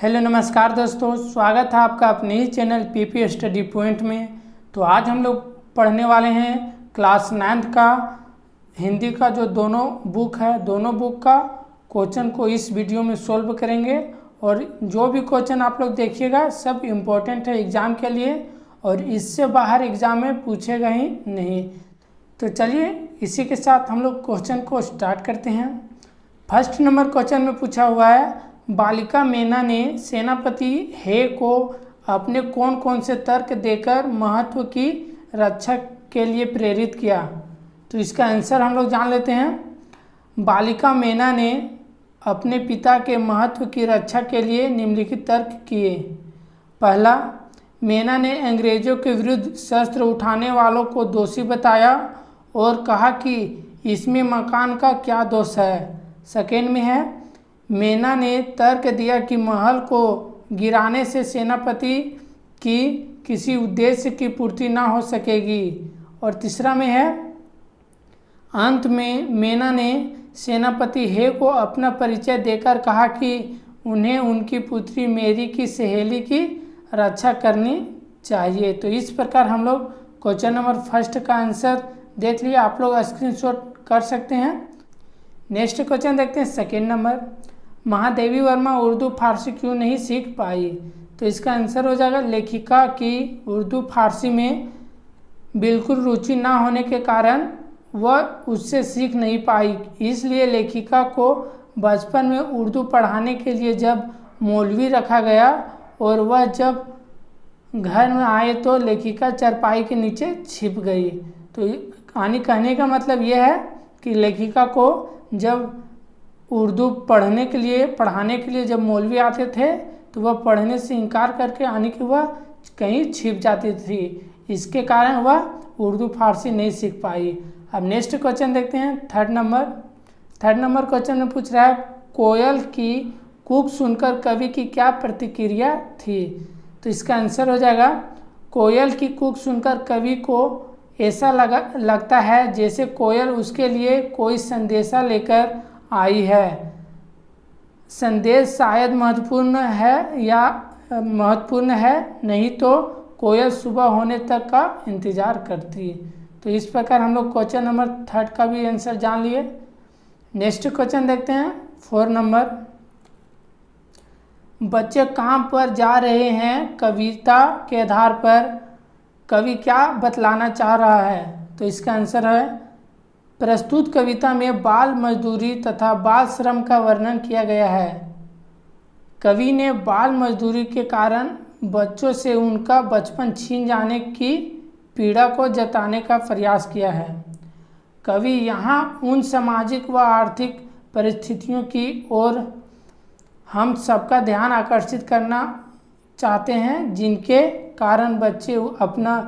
Hello नमस्कार दोस्तों, स्वागत है आपका अपने ही चैनल पीपी स्टडी पॉइंट में। तो आज हम लोग पढ़ने वाले हैं क्लास 9th का हिंदी का जो दोनों बुक है, दोनों बुक का क्वेश्चन को इस वीडियो में सोल्व करेंगे। और जो भी क्वेश्चन आप लोग देखिएगा सब इम्पोर्टेंट है एग्ज़ाम के लिए और इससे बाहर एग्ज़ाम में पूछेगा ही नहीं। तो चलिए इसी के साथ हम लोग क्वेश्चन को स्टार्ट करते हैं। फर्स्ट नंबर क्वेश्चन में पूछा हुआ है, बालिका मेना ने सेनापति हे को अपने कौन कौन से तर्क देकर महत्व की रक्षा के लिए प्रेरित किया। तो इसका आंसर हम लोग जान लेते हैं। बालिका मेना ने अपने पिता के महत्व की रक्षा के लिए निम्नलिखित तर्क किए। पहला, मेना ने अंग्रेजों के विरुद्ध शस्त्र उठाने वालों को दोषी बताया और कहा कि इसमें मकान का क्या दोष है। सेकेंड में है, मेना ने तर्क दिया कि महल को गिराने से सेनापति की किसी उद्देश्य की पूर्ति ना हो सकेगी। और तीसरा में है, अंत में मेना ने सेनापति हे को अपना परिचय देकर कहा कि उन्हें उनकी पुत्री मेरी की सहेली की रक्षा करनी चाहिए। तो इस प्रकार हम लोग क्वेश्चन नंबर फर्स्ट का आंसर देख लिया, आप लोग स्क्रीनशॉट कर सकते हैं। नेक्स्ट क्वेश्चन देखते हैं सेकेंड नंबर, महादेवी वर्मा उर्दू फारसी क्यों नहीं सीख पाई। तो इसका आंसर हो जाएगा, लेखिका की उर्दू फारसी में बिल्कुल रुचि ना होने के कारण वह उससे सीख नहीं पाई। इसलिए लेखिका को बचपन में उर्दू पढ़ाने के लिए जब मौलवी रखा गया और वह जब घर में आए तो लेखिका चारपाई के नीचे छिप गई। तो कहानी कहने का मतलब यह है कि लेखिका को जब उर्दू पढ़ाने के लिए जब मौलवी आते थे तो वह पढ़ने से इनकार करके यानी कि वह कहीं छिप जाती थी, इसके कारण वह उर्दू फारसी नहीं सीख पाई। अब नेक्स्ट क्वेश्चन देखते हैं थर्ड नंबर क्वेश्चन में पूछ रहा है, कोयल की कूक सुनकर कवि की क्या प्रतिक्रिया थी। तो इसका आंसर हो जाएगा, कोयल की कूक सुनकर कवि को ऐसा लगता है जैसे कोयल उसके लिए कोई संदेशा लेकर आई है। संदेश शायद महत्वपूर्ण है, नहीं तो कोयल सुबह होने तक का इंतजार करती। तो इस प्रकार हम लोग क्वेश्चन नंबर थर्ड का भी आंसर जान लिए। नेक्स्ट क्वेश्चन देखते हैं 4 नंबर, बच्चे काम पर जा रहे हैं, कविता के आधार पर कवि क्या बतलाना चाह रहा है। तो इसका आंसर है, प्रस्तुत कविता में बाल मजदूरी तथा बाल श्रम का वर्णन किया गया है। कवि ने बाल मजदूरी के कारण बच्चों से उनका बचपन छीन जाने की पीड़ा को जताने का प्रयास किया है। कवि यहाँ उन सामाजिक व आर्थिक परिस्थितियों की ओर हम सबका ध्यान आकर्षित करना चाहते हैं जिनके कारण बच्चे अपना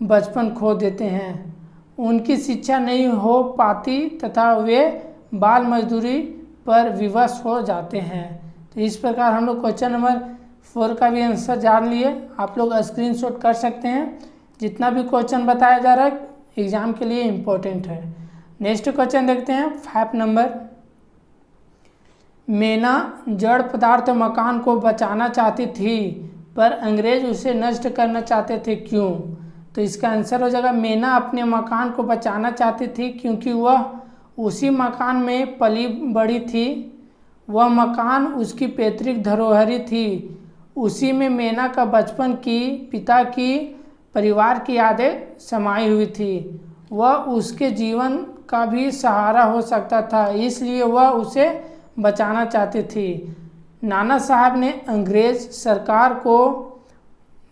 बचपन खो देते हैं, उनकी शिक्षा नहीं हो पाती तथा वे बाल मजदूरी पर विवश हो जाते हैं। तो इस प्रकार हम लोग क्वेश्चन नंबर 4 का भी आंसर जान लिए, आप लोग स्क्रीनशॉट कर सकते हैं। जितना भी क्वेश्चन बताया जा रहा है एग्जाम के लिए इम्पोर्टेंट है। नेक्स्ट क्वेश्चन देखते हैं 5 नंबर, मेना जड़ पदार्थ मकान को बचाना चाहती थी पर अंग्रेज उसे नष्ट करना चाहते थे, क्यों। तो इसका आंसर हो जाएगा, मेना अपने मकान को बचाना चाहती थी क्योंकि वह उसी मकान में पली बड़ी थी। वह मकान उसकी पैतृक धरोहरी थी, उसी में मेना का बचपन की, पिता की, परिवार की यादें समाई हुई थी। वह उसके जीवन का भी सहारा हो सकता था, इसलिए वह उसे बचाना चाहती थी। नाना साहब ने अंग्रेज सरकार को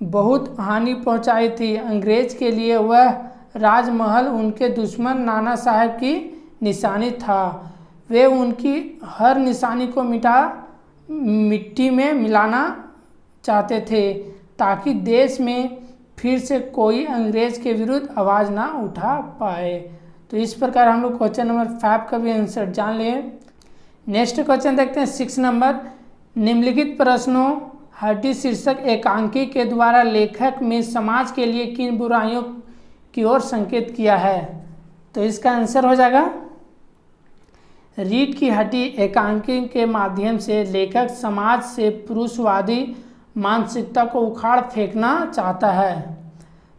बहुत हानि पहुंचाई थी। अंग्रेज के लिए वह राजमहल उनके दुश्मन नाना साहब की निशानी था। वे उनकी हर निशानी को मिट्टी में मिलाना चाहते थे ताकि देश में फिर से कोई अंग्रेज के विरुद्ध आवाज़ ना उठा पाए। तो इस प्रकार हम लोग क्वेश्चन नंबर 5 का भी आंसर जान लिए। नेक्स्ट क्वेश्चन देखते हैं 6 नंबर, निम्नलिखित प्रश्नों हड्डी शीर्षक एकांकी के द्वारा लेखक में समाज के लिए किन बुराइयों की ओर संकेत किया है। तो इसका आंसर हो जाएगा, रीढ़ की हड्डी एकांकी के माध्यम से लेखक समाज से पुरुषवादी मानसिकता को उखाड़ फेंकना चाहता है।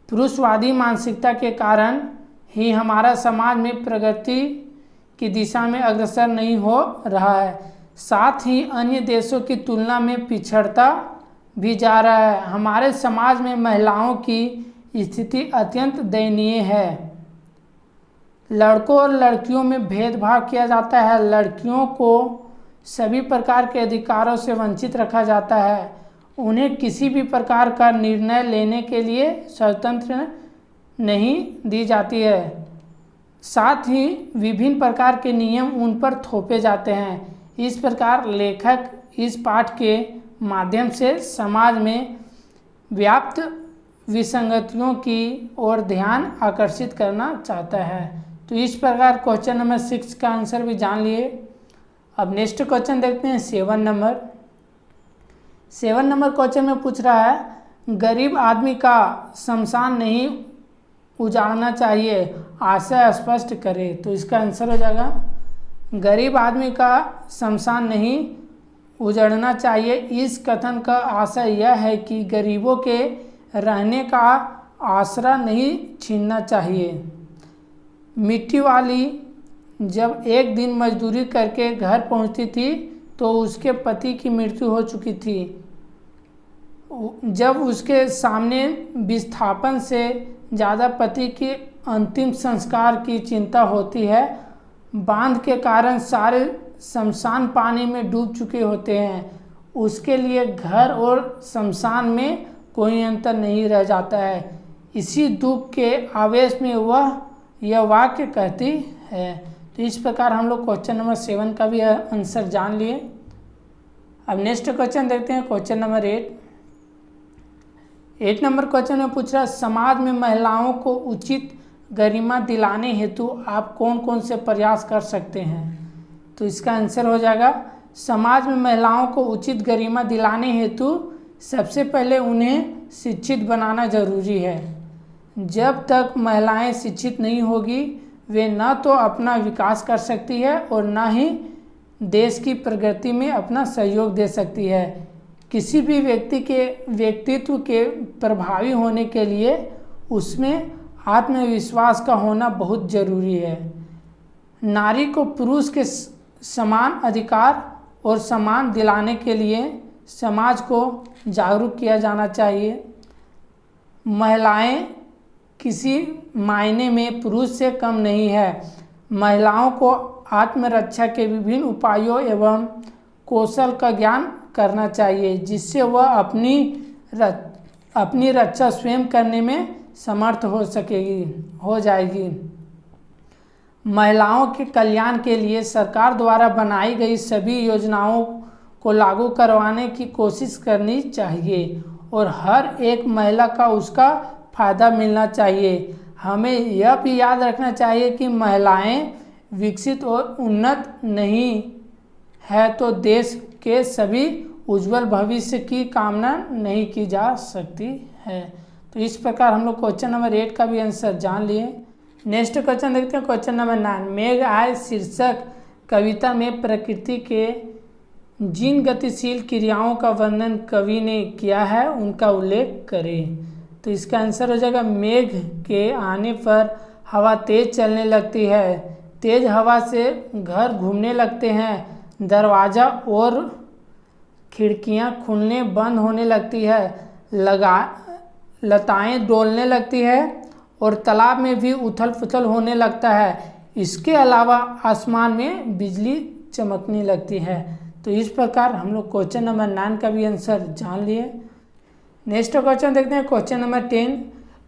पुरुषवादी मानसिकता के कारण ही हमारा समाज में प्रगति की दिशा में अग्रसर नहीं हो रहा है, साथ ही अन्य देशों की तुलना में पिछड़ता भी जा रहा है। हमारे समाज में महिलाओं की स्थिति अत्यंत दयनीय है। लड़कों और लड़कियों में भेदभाव किया जाता है। लड़कियों को सभी प्रकार के अधिकारों से वंचित रखा जाता है। उन्हें किसी भी प्रकार का निर्णय लेने के लिए स्वतंत्र नहीं दी जाती है। साथ ही विभिन्न प्रकार के नियम उन पर थोपे जाते हैं। इस प्रकार लेखक इस पाठ के माध्यम से समाज में व्याप्त विसंगतियों की ओर ध्यान आकर्षित करना चाहता है। तो इस प्रकार क्वेश्चन नंबर 6 का आंसर भी जान लिए। अब नेक्स्ट क्वेश्चन देखते हैं 7 नंबर। 7 नंबर क्वेश्चन में पूछ रहा है, गरीब आदमी का शमशान नहीं उजाड़ना चाहिए, आशय स्पष्ट करे। तो इसका आंसर हो जाएगा, गरीब आदमी का शमशान नहीं उजड़ना चाहिए। इस कथन का आशय यह है कि गरीबों के रहने का आसरा नहीं छीनना चाहिए। मिट्टी वाली जब एक दिन मजदूरी करके घर पहुंचती थी तो उसके पति की मृत्यु हो चुकी थी। जब उसके सामने विस्थापन से ज़्यादा पति के अंतिम संस्कार की चिंता होती है। बांध के कारण सारे शमशान पानी में डूब चुके होते हैं। उसके लिए घर और शमशान में कोई अंतर नहीं रह जाता है। इसी दुख के आवेश में वह यह वाक्य कहती है। तो इस प्रकार हम लोग क्वेश्चन नंबर 7 का भी आंसर जान लिए। अब नेक्स्ट क्वेश्चन देखते हैं क्वेश्चन नंबर 8। 8 नंबर क्वेश्चन में पूछ रहा है, समाज में महिलाओं को उचित गरिमा दिलाने हेतु आप कौन कौन से प्रयास कर सकते हैं। तो इसका आंसर हो जाएगा, समाज में महिलाओं को उचित गरिमा दिलाने हेतु सबसे पहले उन्हें शिक्षित बनाना जरूरी है। जब तक महिलाएं शिक्षित नहीं होगी वे न तो अपना विकास कर सकती है और न ही देश की प्रगति में अपना सहयोग दे सकती है। किसी भी व्यक्ति के व्यक्तित्व के प्रभावी होने के लिए उसमें आत्मविश्वास का होना बहुत जरूरी है। नारी को पुरुष के समान अधिकार और सम्मान दिलाने के लिए समाज को जागरूक किया जाना चाहिए। महिलाएं किसी मायने में पुरुष से कम नहीं है। महिलाओं को आत्मरक्षा के विभिन्न उपायों एवं कौशल का ज्ञान करना चाहिए, जिससे वह अपनी रक्षा स्वयं करने में समर्थ हो जाएगी। महिलाओं के कल्याण के लिए सरकार द्वारा बनाई गई सभी योजनाओं को लागू करवाने की कोशिश करनी चाहिए और हर एक महिला का उसका फायदा मिलना चाहिए। हमें यह भी याद रखना चाहिए कि महिलाएं विकसित और उन्नत नहीं है तो देश के सभी उज्जवल भविष्य की कामना नहीं की जा सकती है। तो इस प्रकार हम लोग क्वेश्चन नंबर 8 का भी आंसर जान लिए। नेक्स्ट क्वेश्चन देखते हैं क्वेश्चन नंबर 9। मेघ आए शीर्षक कविता में प्रकृति के जिन गतिशील क्रियाओं का वर्णन कवि ने किया है उनका उल्लेख करें। तो इसका आंसर हो जाएगा, मेघ के आने पर हवा तेज चलने लगती है। तेज हवा से घर घूमने लगते हैं, दरवाज़ा और खिड़कियां खुलने बंद होने लगती है, लताएं डोलने लगती है और तालाब में भी उथल पुथल होने लगता है। इसके अलावा आसमान में बिजली चमकने लगती है। तो इस प्रकार हम लोग क्वेश्चन नंबर 9 का भी आंसर जान लिए। नेक्स्ट क्वेश्चन देखते हैं क्वेश्चन नंबर 10।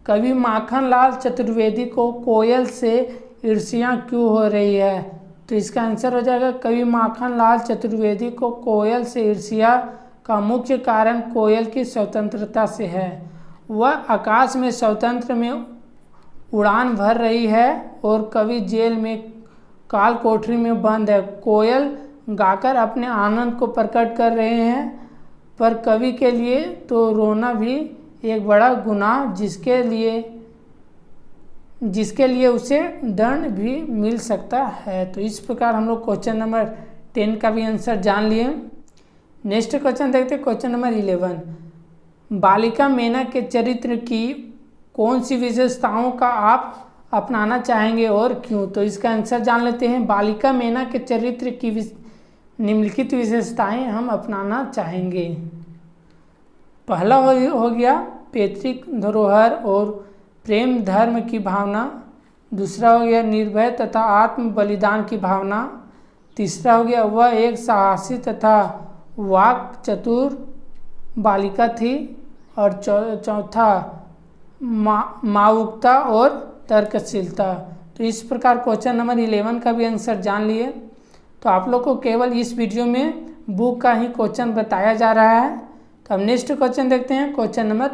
कवि माखनलाल चतुर्वेदी को कोयल से ईर्ष्या क्यों हो रही है। तो इसका आंसर हो जाएगा, कवि माखनलाल चतुर्वेदी को कोयल से ईर्ष्या का मुख्य कारण कोयल की स्वतंत्रता से है। वह आकाश में स्वतंत्र में उड़ान भर रही है और कवि जेल में काल कोठरी में बंद है। कोयल गाकर अपने आनंद को प्रकट कर रहे हैं, पर कवि के लिए तो रोना भी एक बड़ा गुनाह, जिसके लिए जिसके लिए उसे दंड भी मिल सकता है। तो इस प्रकार हम लोग क्वेश्चन नंबर 10 का भी आंसर जान लिए। नेक्स्ट क्वेश्चन देखते हैं, क्वेश्चन नंबर 11। बालिका मेना के चरित्र की कौन सी विशेषताओं का आप अपनाना चाहेंगे और क्यों? तो इसका आंसर जान लेते हैं। बालिका मेना के चरित्र की निम्नलिखित विशेषताएं हम अपनाना चाहेंगे। पहला हो गया पैतृक धरोहर और प्रेम धर्म की भावना। दूसरा हो गया निर्भय तथा आत्म बलिदान की भावना। तीसरा हो गया वह एक साहसी तथा वाक चतुर बालिका थी। और चौथा माऊकता और तर्कशीलता। तो इस प्रकार क्वेश्चन नंबर 11 का भी आंसर जान लिए। तो आप लोग को केवल इस वीडियो में बुक का ही क्वेश्चन बताया जा रहा है। तो अब नेक्स्ट क्वेश्चन देखते हैं, क्वेश्चन नंबर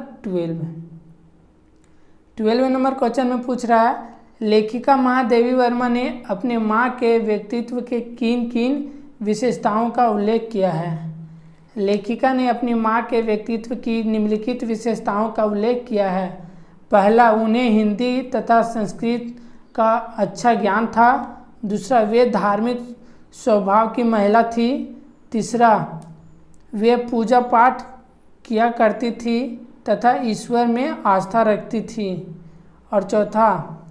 12 नंबर क्वेश्चन में पूछ रहा है, लेखिका महादेवी वर्मा ने अपने माँ के व्यक्तित्व के किन किन विशेषताओं का उल्लेख किया है? लेखिका ने अपनी माँ के व्यक्तित्व की निम्नलिखित विशेषताओं का उल्लेख किया है। पहला, उन्हें हिंदी तथा संस्कृत का अच्छा ज्ञान था। दूसरा, वे धार्मिक स्वभाव की महिला थी। तीसरा, वे पूजा पाठ किया करती थी तथा ईश्वर में आस्था रखती थी। और चौथा,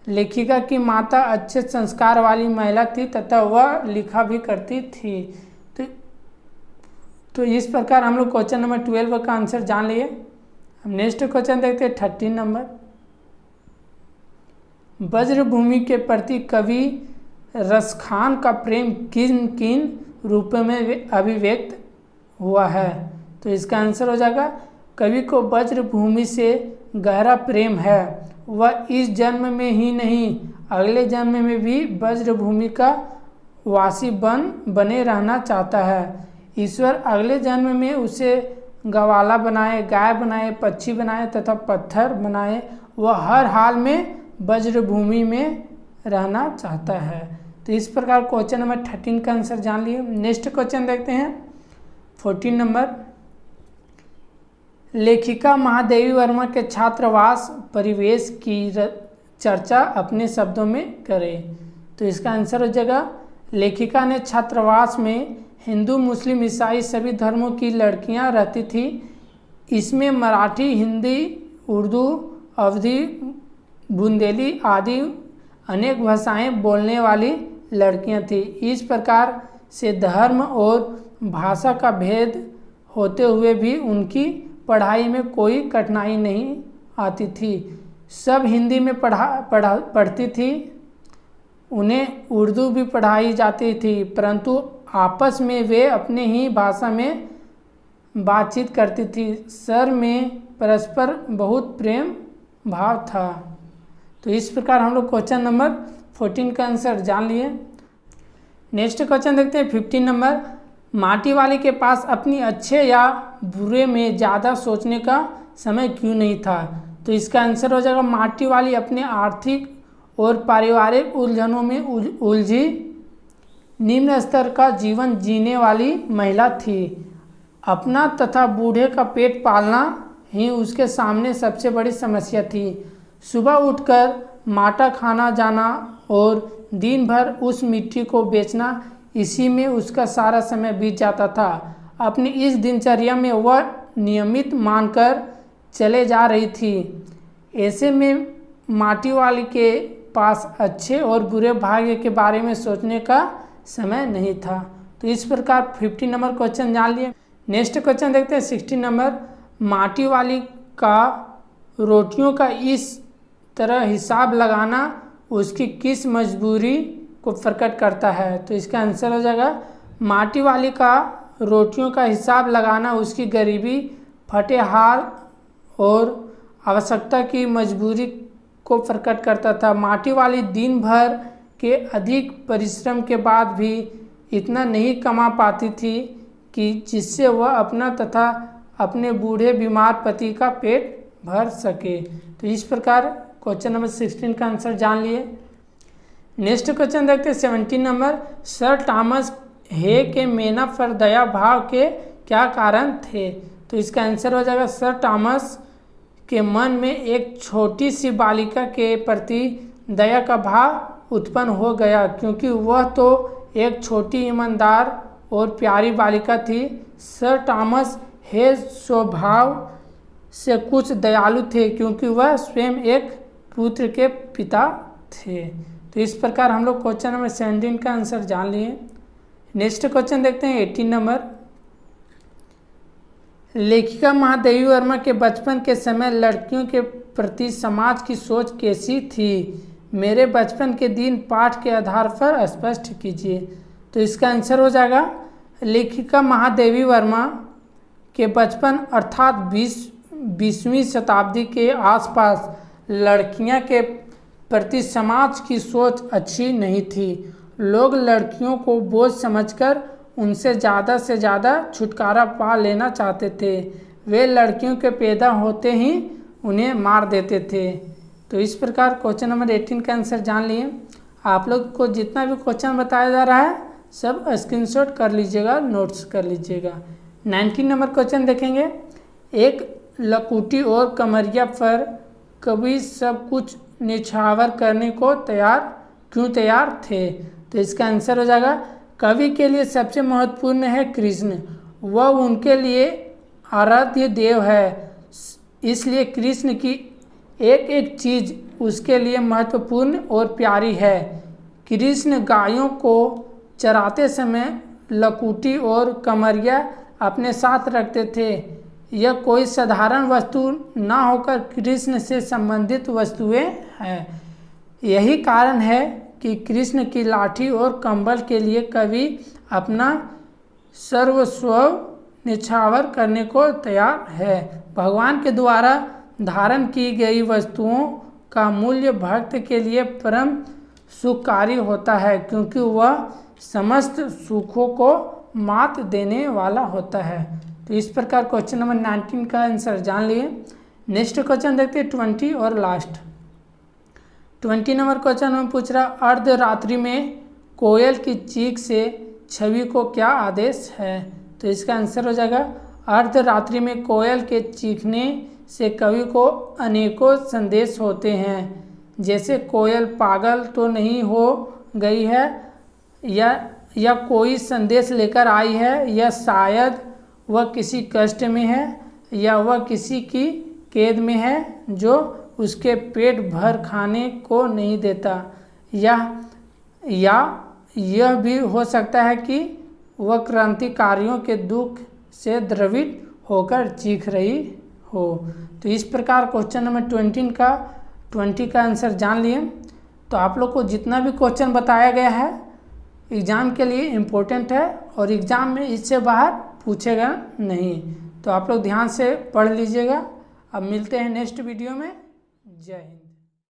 लेखिका की माता अच्छे संस्कार वाली महिला थी तथा वह लिखा भी करती थी। तो इस प्रकार हम लोग क्वेश्चन नंबर 12 का आंसर जान लिए। अब नेक्स्ट क्वेश्चन देखते हैं 13 नंबर। वज्रभूमि के प्रति कवि रसखान का प्रेम किन किन रूपों में अभिव्यक्त हुआ है? तो इसका आंसर हो जाएगा, कवि को वज्रभूमि से गहरा प्रेम है। वह इस जन्म में ही नहीं अगले जन्म में भी वज्रभूमि का वासी बने रहना चाहता है। ईश्वर अगले जन्म में उसे गवाला बनाए, गाय बनाए, पक्षी बनाए तथा पत्थर बनाए। वह हर हाल में वज्रभूमि में रहना चाहता है। तो इस प्रकार क्वेश्चन नंबर 13 का आंसर जान लिए। नेक्स्ट क्वेश्चन देखते हैं 14 नंबर। लेखिका महादेवी वर्मा के छात्रावास परिवेश की चर्चा अपने शब्दों में करें। तो इसका आंसर हो जाएगा, लेखिका ने छात्रावास में हिंदू मुस्लिम ईसाई सभी धर्मों की लड़कियां रहती थी। इसमें मराठी, हिंदी, उर्दू, अवधी, बुंदेली आदि अनेक भाषाएं बोलने वाली लड़कियां थी। इस प्रकार से धर्म और भाषा का भेद होते हुए भी उनकी पढ़ाई में कोई कठिनाई नहीं आती थी। सब हिंदी में पढ़ती थी। उन्हें उर्दू भी पढ़ाई जाती थी, परंतु आपस में वे अपने ही भाषा में बातचीत करती थी। सर में परस्पर बहुत प्रेम भाव था। तो इस प्रकार हम लोग क्वेश्चन नंबर 14 का आंसर जान लिए। नेक्स्ट क्वेश्चन देखते हैं 15 नंबर। माटी वाली के पास अपनी अच्छे या बुरे में ज़्यादा सोचने का समय क्यों नहीं था? तो इसका आंसर हो जाएगा, माटी वाली अपने आर्थिक और पारिवारिक उलझनों में उलझी निम्न स्तर का जीवन जीने वाली महिला थी। अपना तथा बूढ़े का पेट पालना ही उसके सामने सबसे बड़ी समस्या थी। सुबह उठकर माटा खाना जाना और दिन भर उस मिट्टी को बेचना, इसी में उसका सारा समय बीत जाता था। अपनी इस दिनचर्या में वह नियमित मानकर चले जा रही थी। ऐसे में माटी वाली के पास अच्छे और बुरे भाग्य के बारे में सोचने का समय नहीं था। तो इस प्रकार 15 नंबर क्वेश्चन जान लिए। नेक्स्ट क्वेश्चन देखते हैं 16 नंबर। माटी वाली का रोटियों का इस तरह हिसाब लगाना उसकी किस मजबूरी को प्रकट करता है? तो इसका आंसर हो जाएगा, माटी वाली का रोटियों का हिसाब लगाना उसकी गरीबी, फटे हाल और आवश्यकता की मजबूरी को प्रकट करता था। माटी वाली दिन भर के अधिक परिश्रम के बाद भी इतना नहीं कमा पाती थी कि जिससे वह अपना तथा अपने बूढ़े बीमार पति का पेट भर सके। तो इस प्रकार क्वेश्चन नंबर 16 का आंसर जान लिए। नेक्स्ट क्वेश्चन देखते हैं 17 नंबर। सर थॉमस हे के मेना पर दया भाव के क्या कारण थे? तो इसका आंसर हो जाएगा, सर थॉमस के मन में एक छोटी सी बालिका के प्रति दया का भाव उत्पन्न हो गया, क्योंकि वह तो एक छोटी ईमानदार और प्यारी बालिका थी। सर थॉमस हेज स्वभाव से कुछ दयालु थे, क्योंकि वह स्वयं एक पुत्र के पिता थे। तो इस प्रकार हम लोग क्वेश्चन नंबर 17 का आंसर जान लिए। नेक्स्ट क्वेश्चन देखते हैं 18 नंबर। लेखिका महादेवी वर्मा के बचपन के समय लड़कियों के प्रति समाज की सोच कैसी थी? मेरे बचपन के दिन पाठ के आधार पर स्पष्ट कीजिए। तो इसका आंसर हो जाएगा लेखिका महादेवी वर्मा के बचपन अर्थात 20वीं शताब्दी के आसपास लड़कियां के प्रति समाज की सोच अच्छी नहीं थी। लोग लड़कियों को बोझ समझकर उनसे ज़्यादा से ज़्यादा छुटकारा पा लेना चाहते थे। वे लड़कियों के पैदा होते ही उन्हें मार देते थे। तो इस प्रकार क्वेश्चन नंबर 18 का आंसर जान लिए। आप लोग को जितना भी क्वेश्चन बताया जा रहा है सब स्क्रीनशॉट कर लीजिएगा, नोट्स कर लीजिएगा। 19 नंबर क्वेश्चन देखेंगे। एक लकुटी और कमरिया पर कवि सब कुछ निछावर करने को क्यों तैयार थे? तो इसका आंसर हो जाएगा कवि के लिए सबसे महत्वपूर्ण है कृष्ण। वह उनके लिए आराध्य देव है, इसलिए कृष्ण की एक एक चीज़ उसके लिए महत्वपूर्ण और प्यारी है। कृष्ण गायों को चराते समय लकुटी और कमरिया अपने साथ रखते थे। यह कोई साधारण वस्तु ना होकर कृष्ण से संबंधित वस्तुएं हैं। यही कारण है कि कृष्ण की लाठी और कंबल के लिए कवि अपना सर्वस्व निछावर करने को तैयार है। भगवान के द्वारा धारण की गई वस्तुओं का मूल्य भक्त के लिए परम सुखकारी होता है, क्योंकि वह समस्त सुखों को मात देने वाला होता है। तो इस प्रकार क्वेश्चन नंबर 19 का आंसर जान लिए। नेक्स्ट क्वेश्चन देखते हैं 20 और लास्ट। 20 नंबर क्वेश्चन में पूछ रहा अर्धरात्रि में कोयल की चीख से छवि को क्या आदेश है? तो इसका आंसर हो जाएगा अर्धरात्रि में कोयल के चीखने से कवि को अनेकों संदेश होते हैं, जैसे कोयल पागल तो नहीं हो गई है या कोई संदेश लेकर आई है, या शायद वह किसी कष्ट में है, या वह किसी की कैद में है जो उसके पेट भर खाने को नहीं देता, या यह भी हो सकता है कि वह क्रांतिकारियों के दुख से द्रवित होकर चीख रही हो। तो इस प्रकार क्वेश्चन नंबर 20 का आंसर जान लिए। तो आप लोग को जितना भी क्वेश्चन बताया गया है एग्ज़ाम के लिए इम्पोर्टेंट है और एग्ज़ाम में इससे बाहर पूछेगा नहीं। तो आप लोग ध्यान से पढ़ लीजिएगा। अब मिलते हैं नेक्स्ट वीडियो में। जय हिंद।